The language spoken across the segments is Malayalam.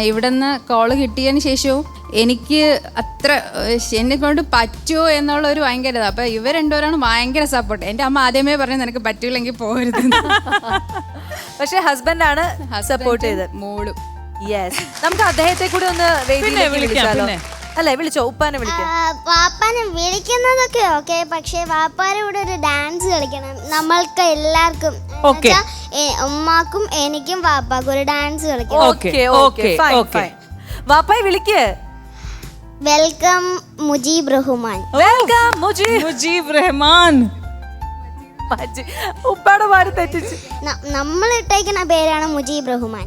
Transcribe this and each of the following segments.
ഇവിടുന്ന് കോള് കിട്ടിയതിന് ശേഷവും എനിക്ക് അത്ര എന്നെ കൊണ്ട് പറ്റുമോ എന്നുള്ളൊരു ഭയങ്കര ഇതാണ്. അപ്പം ഇവർ രണ്ടുപേരാണ് ഭയങ്കര സപ്പോർട്ട്. എൻ്റെ അമ്മ ആദ്യമേ പറഞ്ഞു നിനക്ക് പറ്റൂലെങ്കിൽ പോകരുത്. പക്ഷെ ഹസ്ബൻഡാണ് സപ്പോർട്ട് ചെയ്തത്. മോളും. യെസ്, നമുക്ക് അദ്ദേഹത്തെ കൂടി ഒന്ന് വിളിച്ചാലോ? അല്ലേ, വിളിച്ചോ, ഉപ്പാനെ വിളിക്കാം. വാപ്പാനെ വിളിക്കുന്നതൊക്കെ ഓക്കെ, പക്ഷെ വാപ്പാരെ കൂടെ ഒരു ഡാൻസ് കളിക്കണം നമ്മൾക്ക് എല്ലാവർക്കും. ഉമ്മാക്കും എനിക്കും വാപ്പാക്കും ഒരു ഡാൻസ് കളിക്കണം. വാപ്പായി വിളിക്ക്. വെൽക്കം മുജീബ് റഹ്മാൻ. വെൽക്കം മുജീബ് റഹ്മാൻ. ഉപ്പാടെ മാറി തെറ്റിച്ച് നമ്മൾ ഇട്ടേക്കുന്ന പേരാണ് മുജീബ് റഹ്മാൻ.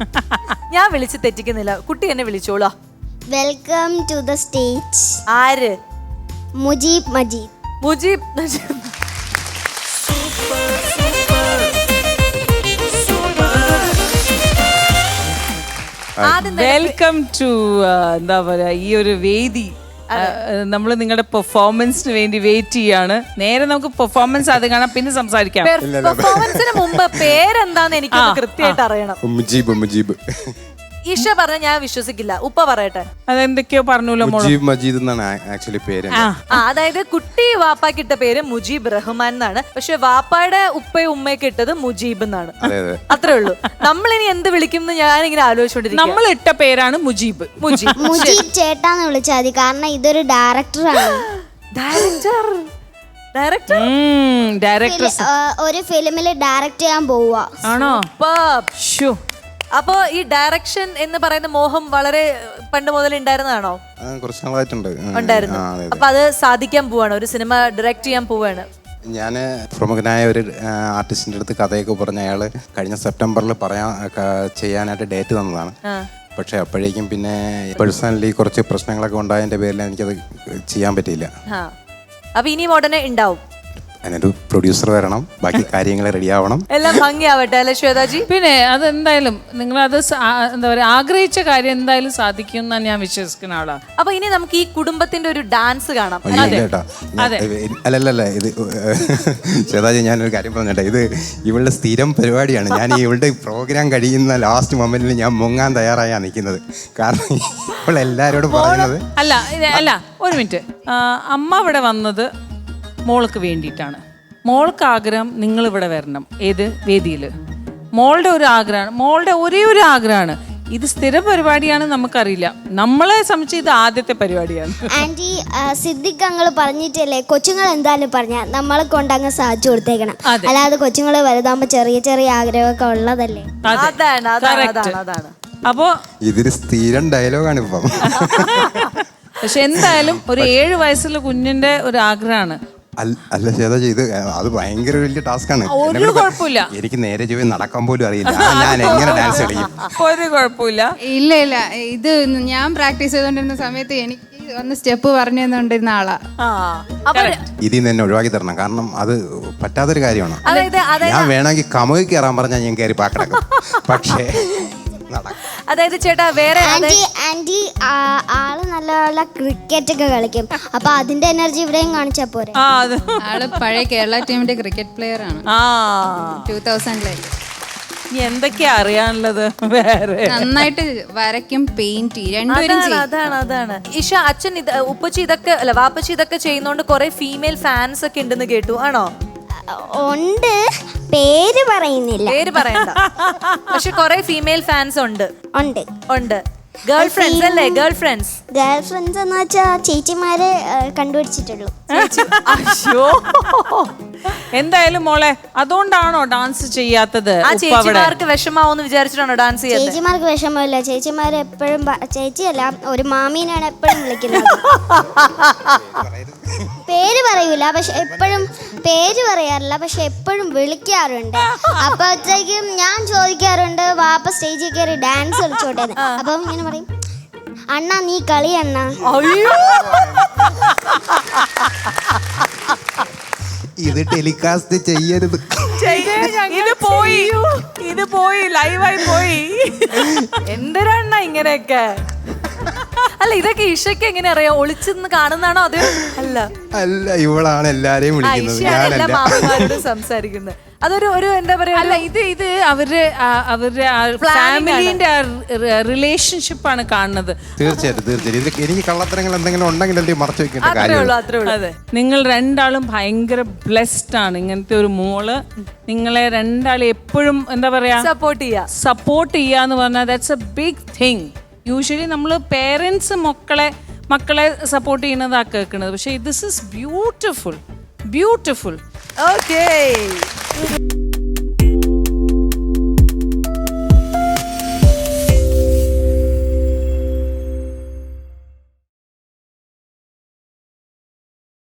ഞാൻ വിളിച്ച് തെറ്റിക്കുന്നില്ല, കുട്ടി എന്നെ വിളിച്ചോളൂ. Welcome to the stage. ആര്? മുജീബ് മജീദ്. വെൽക്കം ടു എന്താ പറയാ ഈ ഒരു വേദി. നമ്മൾ നിങ്ങളുടെ പെർഫോമൻസിന് വേണ്ടി വെയിറ്റ് ചെയ്യാണ്. നേരെ നമുക്ക് പെർഫോമൻസ് അത് കാണാം, പിന്നെ സംസാരിക്കാം. പെർഫോമൻസിന് മുമ്പ് പേരെന്താന്ന് എനിക്ക് കൃത്യമായിട്ട് അറിയണം. മുജീബ്. ഈഷ പറഞ്ഞ ഞാൻ വിശ്വസിക്കില്ല, ഉപ്പ പറയട്ടെ. അതെന്തൊക്കെയോ പറഞ്ഞല്ലോ. മുജീബ് മജീദ് എന്നാണ് ആക്ച്വലി പേര്. അതായത് കുട്ടി വാപ്പാക്കിട്ട പേര് മുജീബ് റഹ്മാൻ എന്നാണ്, പക്ഷെ വാപ്പായുടെ ഉപ്പയും ഉമ്മയൊക്കെ ഇട്ടത് മുജീബ് എന്നാണ്. അത്രേ ഉള്ളൂ. നമ്മളിനി എന്ത് വിളിക്കും എന്ന് ഞാനിങ്ങനെ ആലോചിച്ചോണ്ടിരിക്കും. നമ്മൾ ഇട്ട പേരാണ് മുജീബ്. മുജീബ് ചേട്ടാന്ന് വിളിച്ചാൽ മതി, കാരണം ഇതൊരു ഡയറക്ടറാണ്. ഡയറക്ടർ ഒരു ഫിലിമില് ഡയറക്ട് ചെയ്യാൻ പോവുക. ആണോ? അപ്പോ ഈ ഡയറക്ഷൻ എന്ന് പറയുന്ന മോഹം വളരെ പണ്ട് മുതൽ ഉണ്ടായിരുന്നതാണോ? കുറച്ച് നാളായിട്ടുണ്ട്. ഉണ്ടായിരുന്നു. അപ്പൊ അത് സാധിക്കാൻ പോവാണ്, ഒരു സിനിമ ഡയറക്ട് ചെയ്യാൻ പോവാണ്. ഞാൻ പ്രമുഖനായ ഒരു ആർട്ടിസ്റ്റിന്റെ അടുത്ത് കഥയൊക്കെ പറഞ്ഞ അയാള് കഴിഞ്ഞ സെപ്റ്റംബറിൽ ചെയ്യാനായിട്ട് ഡേറ്റ് തന്നതാണ്. പക്ഷെ അപ്പോഴേക്കും പിന്നെ പേഴ്സണലി കുറച്ച് പ്രശ്നങ്ങളൊക്കെ ഉണ്ടായതിന്റെ പേരിൽ എനിക്കത് ചെയ്യാൻ പറ്റിയില്ല. അപ്പൊ ഇനി ഉടനെ ഉണ്ടാവും. അതിനൊരു പ്രൊഡ്യൂസർ വരണം, ബാക്കി കാര്യങ്ങൾ റെഡിയാവണം, എല്ലാം ഭംഗിയാവട്ടെ അല്ലെ ശ്വേതാജി? പിന്നെ അതെന്തായാലും നിങ്ങളത് എന്താ പറയാ ആഗ്രഹിച്ച കാര്യം എന്തായാലും സാധിക്കും എന്നാണ് ഞാൻ വിശ്വസിക്കുന്ന ആളാണ്. അപ്പൊ ഇനി നമുക്ക് ഈ കുടുംബത്തിന്റെ ഒരു ഡാൻസ് കാണാം. അല്ലല്ല, ഇത് ശ്വേതാജി ഞാനൊരു കാര്യം പറഞ്ഞോട്ടെ, ഇത് ഇവളുടെ സ്ഥിരം പരിപാടിയാണ്. ഞാൻ ഇവളുടെ പ്രോഗ്രാം കഴിയുന്ന ലാസ്റ്റ് മൊമെന്റിൽ ഞാൻ മുങ്ങാൻ തയ്യാറായാണ് നിൽക്കുന്നത്. കാരണം ഇപ്പോൾ എല്ലാവരോടും പറയുന്നത് അല്ല ഒരു മിനിറ്റ്, അമ്മ ഇവിടെ വന്നത് മോൾക്ക് വേണ്ടിയിട്ടാണ്. മോൾക്ക് ആഗ്രഹം നിങ്ങളിവിടെ വരണം. ഏത് വേദിയിൽ? മോളുടെ ഒരു ആഗ്രഹമാണ്, മോളുടെ ഒരേ ഒരു ആഗ്രഹമാണ്. ഇത് സ്ഥിര പരിപാടിയാണ്, നമുക്കറിയില്ല. നമ്മളെ സംബന്ധിച്ച് ഇത് ആദ്യത്തെ പരിപാടിയാണ്. ആന്റി സിദ്ദിഖ് അങ്ങള് പറഞ്ഞിട്ടല്ലേ കൊച്ചുങ്ങൾ എന്തായാലും പറഞ്ഞ നമ്മളെ കൊണ്ടങ്ങ് സാധിച്ചു കൊടുത്തേക്കണം. അല്ലാതെ കൊച്ചുങ്ങളെ വലുതാകുമ്പോ ചെറിയ ചെറിയ ആഗ്രഹമൊക്കെ ഉള്ളതല്ലേ. അപ്പോ ഇതൊരു സ്ഥിരം ഡയലോഗാണ് ഇപ്പം. പക്ഷെ എന്തായാലും ഒരു 7 വയസ്സുള്ള കുഞ്ഞിന്റെ ഒരു ആഗ്രഹമാണ്. അല്ല ചേതാജി, ഇത് അത് ഭയങ്കര വലിയ ടാസ്കാണ്. ഒരു കുഴപ്പമില്ല, എനിക്ക് നേരെ ചൊവ്വേ നടക്കാൻ പോലും അറിയില്ല. ഞാൻ എങ്ങനെ ഡാൻസ് കളിക്കും? ഒരു കുഴപ്പമില്ല. ഇല്ല ഇത് ഞാൻ പ്രാക്ടീസ് ചെയ്തോണ്ടിരുന്ന സമയത്ത് എനിക്ക് ഒന്ന് സ്റ്റെപ്പ് പറഞ്ഞു തന്നോണ്ടിരുന്ന ആളാ. ഇതിൽ നിന്ന് എന്നെ ഒഴിവാക്കി തരണം, കാരണം അത് പറ്റാത്തൊരു കാര്യമാണ്. ഞാൻ വേണമെങ്കിൽ കമുകി കയറാൻ പറഞ്ഞാൽ ഞാൻ കയറി പാക്കിടക്കും, പക്ഷേ അതായത് ചേട്ടാ വേറെ ആന്റി ആള് നല്ല നല്ല ക്രിക്കറ്റ് ഒക്കെ കളിക്കും. അപ്പൊ അതിന്റെ എനർജി ഇവിടെയും കാണിച്ചാ പോരെ. ആള് പഴയ കേരള ടീമിന്റെ ക്രിക്കറ്റ് പ്ലെയർ ആണ്. 2000 എന്തൊക്കെയാ അറിയാനുള്ളത്? വേറെ നന്നായിട്ട് വരയ്ക്കും, പെയിന്റ് രണ്ടുപേരും. അതാണ് ഇഷ. അച്ഛൻ ഉപ്പച്ചി ഇതൊക്കെ അല്ല വാപ്പച്ചി ഇതൊക്കെ ചെയ്യുന്നോണ്ട് കുറെ ഫീമെയിൽ ഫാൻസ് ഒക്കെ ഉണ്ടെന്ന് കേട്ടു, ആണോ? ഉണ്ട്, പേര് പറയുന്നില്ല. പേര് പറയണ്ട, പക്ഷെ കുറെ ഫീമെയിൽ ഫാൻസ് ഉണ്ട്. ഗേൾ ഫ്രണ്ട്സ് അല്ലേ? ഗേൾ ഫ്രണ്ട്സ് എന്ന് വെച്ചാ ചേച്ചിമാരെ കണ്ടുപിടിച്ചിട്ടുള്ളൂ. എന്തായാലും മോളെ, അതുകൊണ്ടാണോ ഡാൻസ് ചെയ്യാത്തത്? ആ ചേച്ചിമാർക്ക് വിഷമാവെന്ന് വിചാരിച്ചിട്ടാണോ ഡാൻസ് ചെയ്യാത്തത്? ചേച്ചിമാർക്ക് വിഷമമില്ല. ചേച്ചിമാര് എപ്പോഴും ചേച്ചിയല്ല, ഒരു മാമീനാണ് എപ്പോഴും വിളിക്കുന്നത്. പേര് പറയൂല, പക്ഷെ എപ്പോഴും പേര് പറയാറില്ല, പക്ഷെ എപ്പോഴും വിളിക്കാറുണ്ട്. അപ്പോഴത്തേക്കും ഞാൻ ചോദിക്കാറുണ്ട്, വാപ്പ സ്റ്റേജിൽ കയറി ഡാൻസ് കളിച്ചോട്ടെ. അപ്പൊ ഇങ്ങനെ പറയും, അണ്ണാ നീ കളി അണ്ണാ. ഇത് ടെലികാസ്റ്റ് ചെയ്യരുത്. ഇത് പോയി ലൈവായി പോയി. എന്തിനാ ഇങ്ങനെയൊക്കെ? അല്ല, ഇതൊക്കെ ഇഷയ്ക്ക് എങ്ങനെ അറിയാം? ഒളിച്ചെന്ന് കാണുന്നതാണോ? അത് അല്ല, ഇവളാണ് എല്ലാരെയും വിളിക്കുന്നത്, എല്ലാ മാമിമാരോടും സംസാരിക്കുന്നത്. അതൊരു എന്താ പറയാ അല്ല ഇത് അവരുടെ ഫാമിലിന്റെ റിലേഷൻഷിപ്പാണ് കാണുന്നത്. തീർച്ചയായിട്ടും എനിക്ക് കള്ളത്തരങ്ങൾ എന്തെങ്കിലും ഉണ്ടെങ്കിൽ മറച്ചു വെക്കേണ്ട അത്രേ കാര്യം. ഉള്ളൂ അത്രേ ഉള്ളൂ. അതെ, നിങ്ങൾ രണ്ടാളും ഭയങ്കര ബ്ലെസ്ഡ് ആണ്, ഇങ്ങനത്തെ ഒരു മോള്. നിങ്ങളെ രണ്ടാളും എപ്പോഴും എന്താ പറയാ സപ്പോർട്ട് ചെയ്യാ. സപ്പോർട്ട് ചെയ്യാന്ന് പറഞ്ഞാൽ that's a big thing. Usually നമ്മൾ പേരൻസ് മക്കളെ സപ്പോർട്ട് ചെയ്യുന്നതാ കേൾക്കുന്നത്. പക്ഷെ ദിസ് ഇസ് ബ്യൂട്ടിഫുൾ. ഓക്കേ.